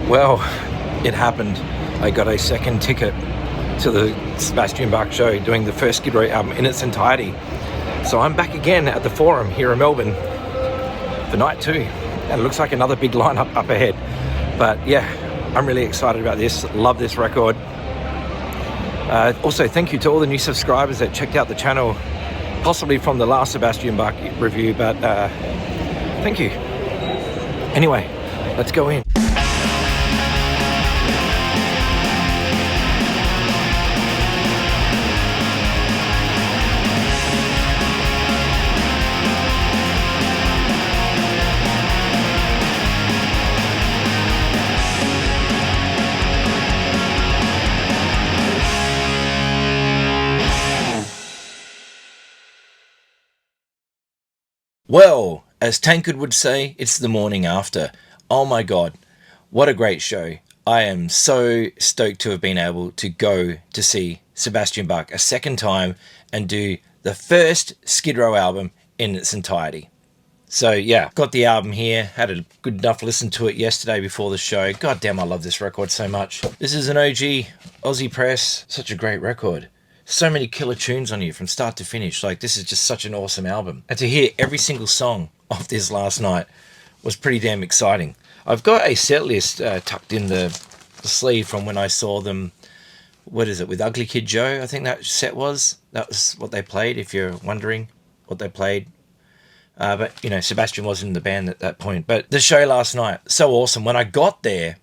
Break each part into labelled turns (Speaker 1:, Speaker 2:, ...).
Speaker 1: Well, it happened. I got a second ticket to the Sebastian Bach show, doing the first Skid Row album in its entirety. So I'm back again at the Forum here in Melbourne for night 2, and it looks like another big lineup up ahead. But yeah, I'm really excited about this. Love this record. Also, thank you to all the new subscribers that checked out the channel, possibly from the last Sebastian Bach review, but thank you. Anyway, let's go in. Well, as Tankard would say, it's the morning after. Oh my god, what a great show. I am so stoked to have been able to go to see Sebastian Bach a second time and do the first Skid Row album in its entirety. So yeah, got the album here, had a good enough listen to it yesterday before the show. God damn, I love this record so much. This is an OG Aussie press, such a great record. So many killer tunes on you from start to finish. Like, this is just such an awesome album. And to hear every single song of this last night was pretty damn exciting. I've got a set list tucked in the sleeve from when I saw them, what is it, with Ugly Kid Joe, I think that set was. That was what they played, if you're wondering what they played. But, you know, Sebastian wasn't in the band at that point. But the show last night, so awesome. When I got there,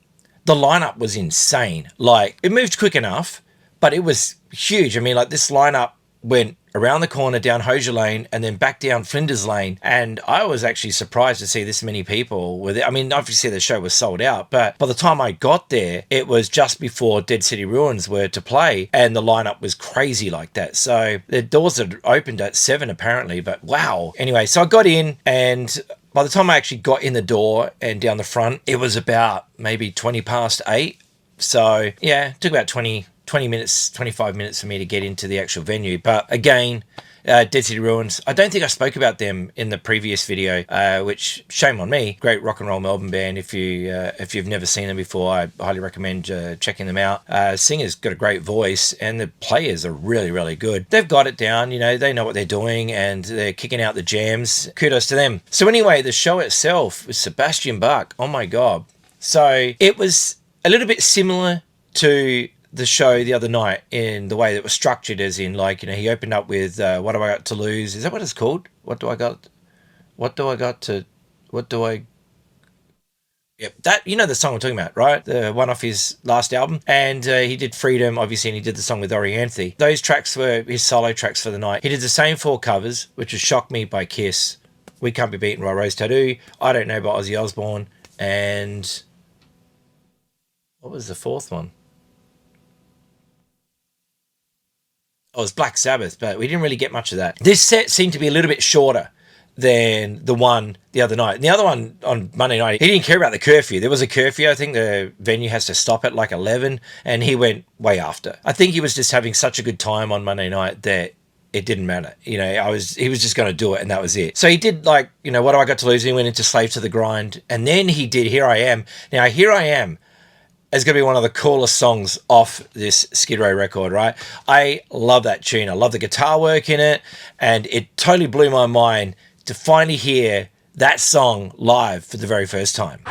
Speaker 1: the lineup was insane. Like, it moved quick enough, but it was huge. I mean, like, this lineup went around the corner down Hosier Lane and then back down Flinders Lane. And I was actually surprised to see this many people with it. I mean, obviously the show was sold out, but by the time I got there, it was just before Dead City Ruins were to play, and the lineup was crazy like that. So the doors had opened at 7 apparently, but wow. Anyway, so I got in, and by the time I actually got in the door and down the front, it was about maybe 20 past 8. So yeah, it took about 20 minutes, 25 minutes for me to get into the actual venue. But again, Dead City Ruins, I don't think I spoke about them in the previous video, which, shame on me. Great rock and roll Melbourne band. If you've never seen them before, I highly recommend checking them out. Singer's got a great voice, and the players are really, really good. They've got it down, you know, they know what they're doing, and they're kicking out the jams. Kudos to them. So anyway, the show itself was Sebastian Bach. Oh my god. So it was a little bit similar to the show the other night in the way that was structured, as in, like, you know, he opened up with What Do I Got to Lose? Is that what it's called? Yep, that, you know, the song I'm talking about, right? The one off his last album. And he did Freedom, obviously, and he did the song with Orianthe. Those tracks were his solo tracks for the night. He did the same 4 covers, which was Shock Me by Kiss, We Can't Be Beaten by Rose Tattoo, I Don't Know by Ozzy Osbourne, and what was the 4th one? Oh, it was Black Sabbath, but we didn't really get much of that. This set seemed to be a little bit shorter than the one the other night. And the other one on Monday night, he didn't care about the curfew. There was a curfew. I think the venue has to stop at like 11, and he went way after. I think he was just having such a good time on Monday night that it didn't matter. You know, he was just going to do it, and that was it. So he did, like, you know, What Do I Got to Lose? And he went into Slave to the Grind, and then he did Here I Am. Now, Here I Am is going to be one of the coolest songs off this Skid Row record, right? I love that tune. I love the guitar work in it, and it totally blew my mind to finally hear that song live for the very first time.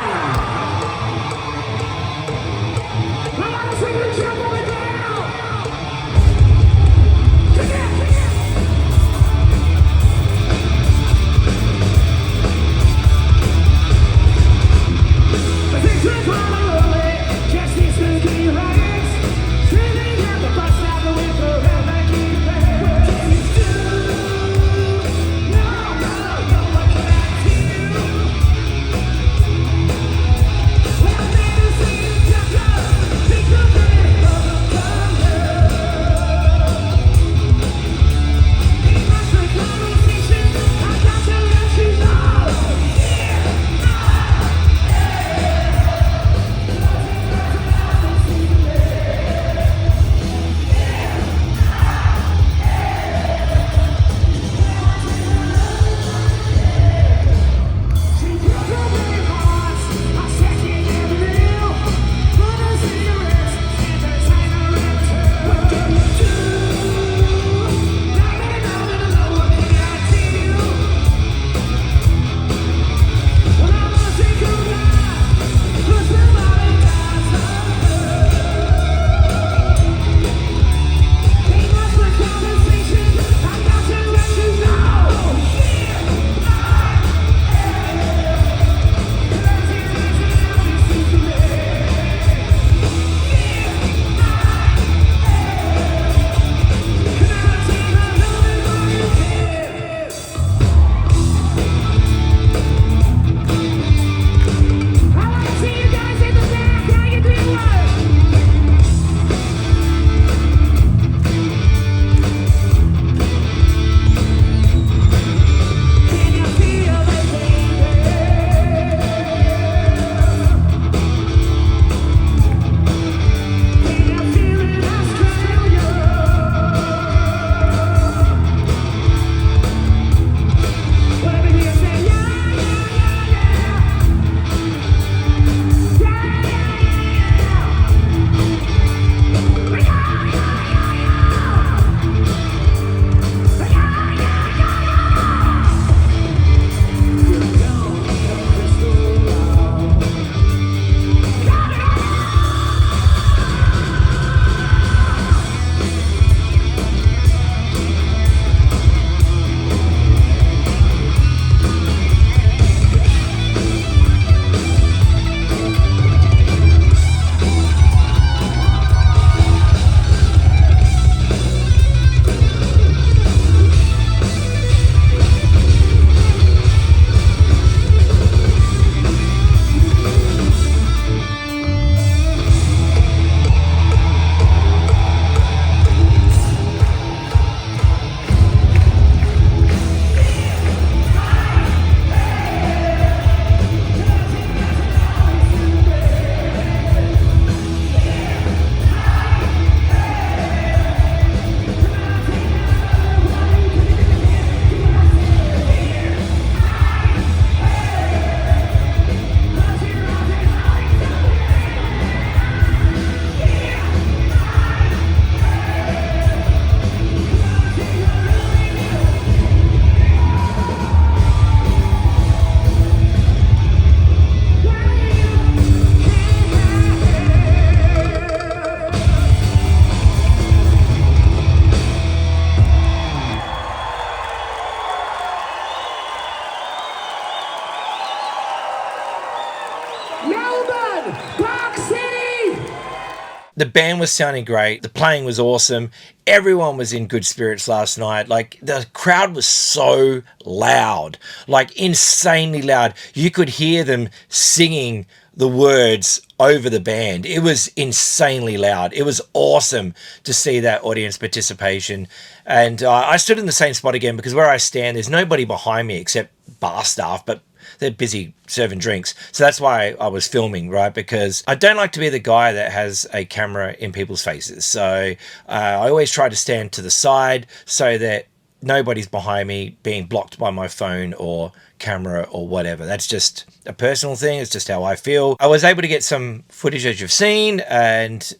Speaker 1: The band was sounding great. The playing was awesome. Everyone was in good spirits last night. Like, the crowd was so loud, like insanely loud. You could hear them singing the words over the band. It was insanely loud. It was awesome to see that audience participation. And I stood in the same spot again because where I stand, there's nobody behind me except bar staff, but they're busy serving drinks. So that's why I was filming, right? Because I don't like to be the guy that has a camera in people's faces. So I always try to stand to the side so that nobody's behind me being blocked by my phone or camera or whatever. That's just a personal thing. It's just how I feel. I was able to get some footage as you've seen,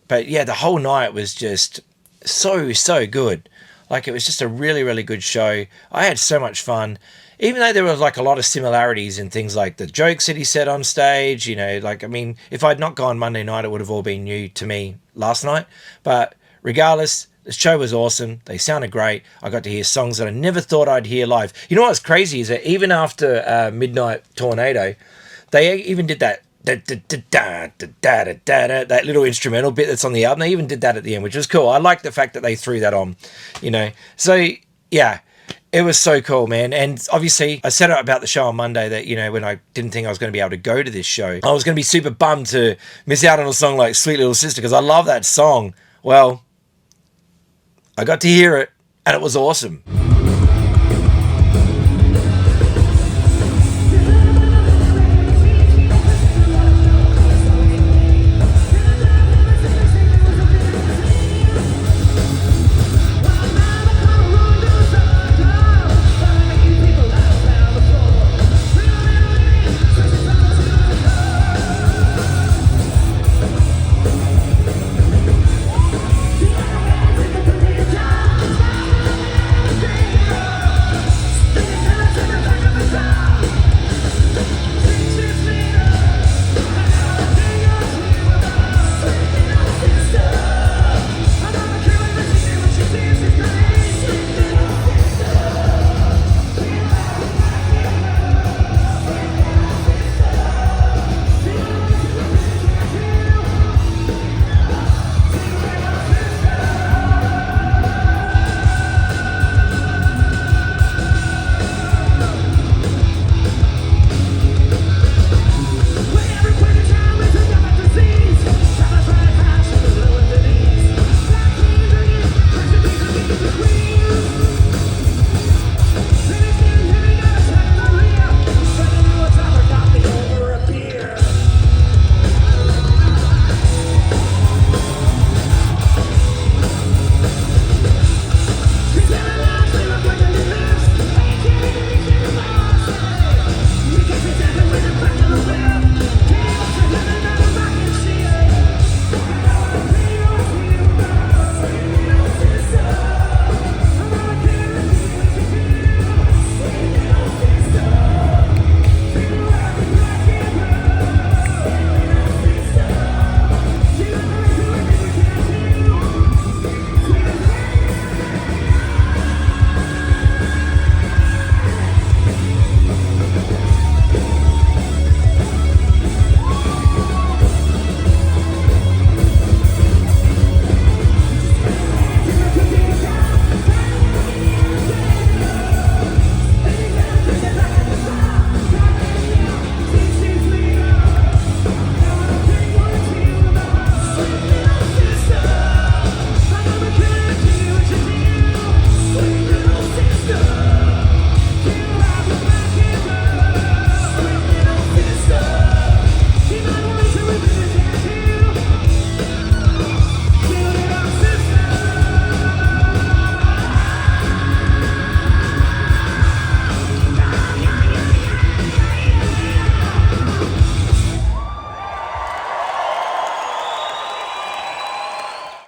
Speaker 1: but yeah, the whole night was just so good. Like, it was just a really good show. I had so much fun. Even though there was like a lot of similarities in things like the jokes that he said on stage, you know, like, I mean, if I'd not gone Monday night, it would have all been new to me last night. But regardless, the show was awesome. They sounded great. I got to hear songs that I never thought I'd hear live. You know what's crazy is that even after Midnight Tornado, they even did that that little instrumental bit that's on the album. They even did that at the end, which was cool. I like the fact that they threw that on, you know. So yeah, it was so cool, man. And obviously I said about the show on Monday that, you know, when I didn't think I was going to be able to go to this show, I was going to be super bummed to miss out on a song like Sweet Little Sister because I love that song. Well, I got to hear it and it was awesome.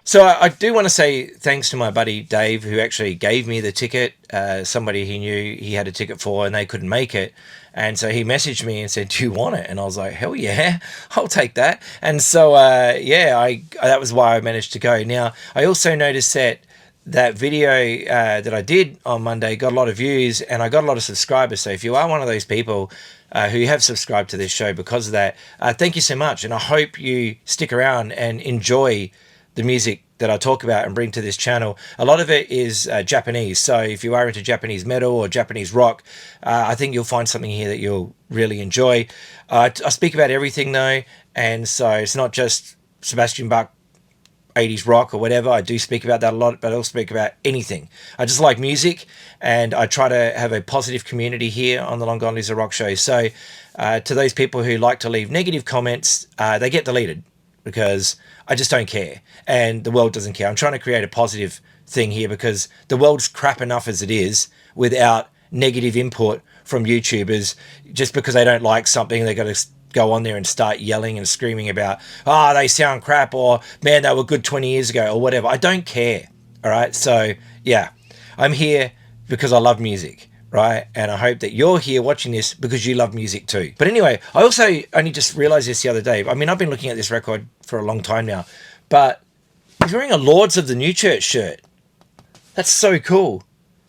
Speaker 1: So I do want to say thanks to my buddy Dave, who actually gave me the ticket. Somebody he knew he had a ticket for and they couldn't make it. And so he messaged me and said, "Do you want it?" And I was like, "Hell yeah, I'll take that." And so, that was why I managed to go. Now, I also noticed that video that I did on Monday got a lot of views and I got a lot of subscribers. So if you are one of those people who have subscribed to this show because of that, thank you so much. And I hope you stick around and enjoy the music that I talk about and bring to this channel, a lot of it is Japanese. So if you are into Japanese metal or Japanese rock, I think you'll find something here that you'll really enjoy. I speak about everything though, and so it's not just Sebastian Bach 80s rock or whatever. I do speak about that a lot, but I'll speak about anything. I just like music, and I try to have a positive community here on the Long Gone Loser Rock Show. So to those people who like to leave negative comments, they get deleted, because I just don't care, and the world doesn't care. I'm trying to create a positive thing here, because the world's crap enough as it is without negative input from YouTubers. Just because they don't like something, they got to go on there and start yelling and screaming about, they sound crap, or man, they were good 20 years ago, or whatever. I don't care. All right. So yeah, I'm here because I love music, right? And I hope that you're here watching this because you love music too. But anyway, I also only just realized this the other day. I mean, I've been looking at this record for a long time now, but he's wearing a Lords of the New Church shirt. That's so cool.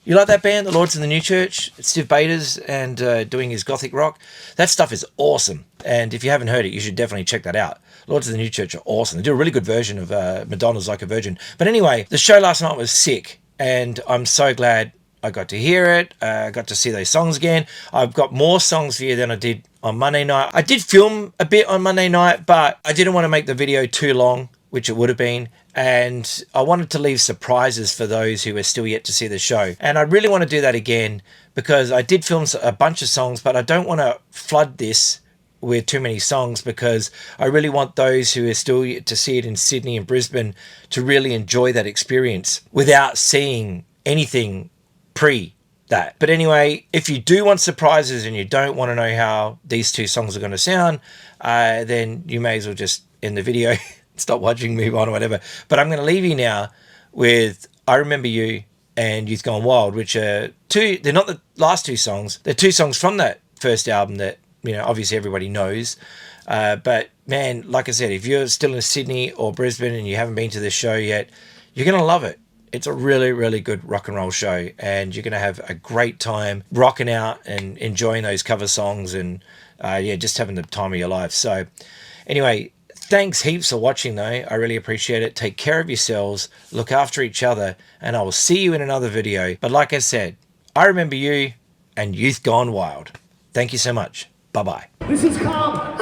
Speaker 1: You like that band, the Lords of the New Church? It's Steve Bader's and doing his gothic rock. That stuff is awesome. And if you haven't heard it, you should definitely check that out. Lords of the New Church are awesome. They do a really good version of Madonna's Like a Virgin. But anyway, the show last night was sick, and I'm so glad I got to hear it. I got to see those songs again. I've got more songs for you than I did on Monday night. I did film a bit on Monday night, but I didn't want to make the video too long, which it would have been. And I wanted to leave surprises for those who are still yet to see the show. And I really want to do that again, because I did film a bunch of songs, but I don't want to flood this with too many songs, because I really want those who are still yet to see it in Sydney and Brisbane to really enjoy that experience without seeing anything pre that. But anyway, if you do want surprises and you don't want to know how these two songs are going to sound, then you may as well just end the video. Stop watching, move on, or whatever. But I'm going to leave you now with I Remember You and Youth Gone Wild, which are two, they're not the last two songs. They're two songs from that first album that, obviously everybody knows. But man, like I said, if you're still in Sydney or Brisbane and you haven't been to this show yet, you're going to love it. It's a really, really good rock and roll show, and you're going to have a great time rocking out and enjoying those cover songs and, just having the time of your life. So anyway, thanks heaps for watching though. I really appreciate it. Take care of yourselves, look after each other, and I will see you in another video. But like I said, I Remember You and Youth Gone Wild. Thank you so much. Bye-bye.
Speaker 2: This is calm.